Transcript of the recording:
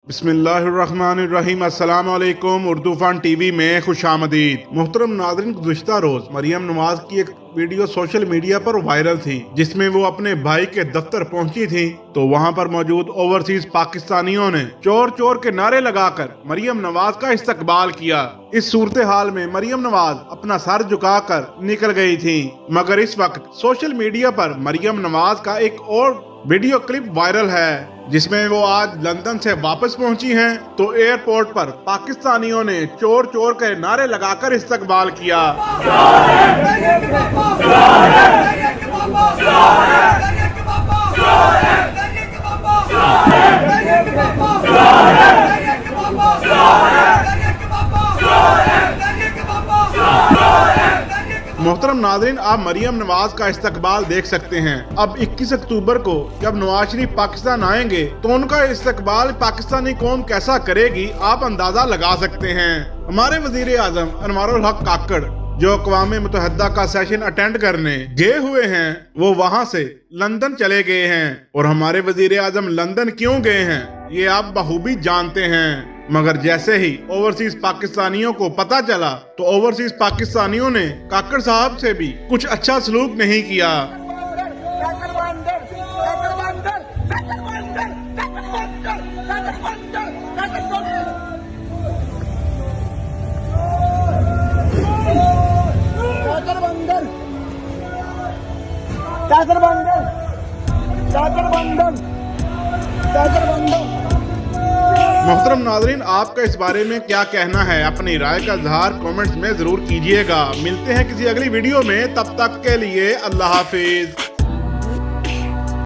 बिस्मिल्लाहिर्रहमानिर्रहीम। अस्सलाम वालेकुम। उर्दू फन टीवी में खुशामदीद। मोहतरम नाज़रीन, गुज़िश्ता रोज मरियम नवाज की एक वीडियो सोशल मीडिया पर वायरल थी, जिसमें वो अपने भाई के दफ्तर पहुंची थी तो वहां पर मौजूद ओवरसीज पाकिस्तानियों ने चोर चोर के नारे लगाकर मरियम नवाज का इस्तकबाल किया। इस सूरत हाल में मरियम नवाज अपना सर झुकाकर निकल गई थी, मगर इस वक्त सोशल मीडिया पर मरियम नवाज का एक और वीडियो क्लिप वायरल है, जिसमें वो आज लंदन से वापस पहुंची हैं तो एयरपोर्ट पर पाकिस्तानियों ने चोर चोर के नारे लगाकर इस्तकबाल किया। मोहतरम नाज़रीन, आप मरियम नवाज का इस्तकबाल देख सकते हैं। अब 21 अक्टूबर को जब नवाज शरीफ पाकिस्तान आएंगे तो उनका इस्तकबाल पाकिस्तानी कौम कैसा करेगी, आप अंदाजा लगा सकते हैं। हमारे वजीर आजम अनवारुल हक काकड़, जो अक़वाम मुत्तहिदा का सेशन अटेंड करने गए हुए हैं, वो वहाँ से लंदन चले गए हैं। और हमारे वजीर आजम लंदन क्यों गए हैं ये आप बखूबी जानते हैं, मगर जैसे ही ओवरसीज पाकिस्तानियों को पता चला तो ओवरसीज पाकिस्तानियों ने काकड़ साहब से भी कुछ अच्छा सलूक नहीं किया। मोहतरम नाज़रीन, आपका इस बारे में क्या कहना है? अपनी राय का इज़हार कमेंट्स में जरूर कीजिएगा। मिलते हैं किसी अगली वीडियो में, तब तक के लिए अल्लाह हाफिज।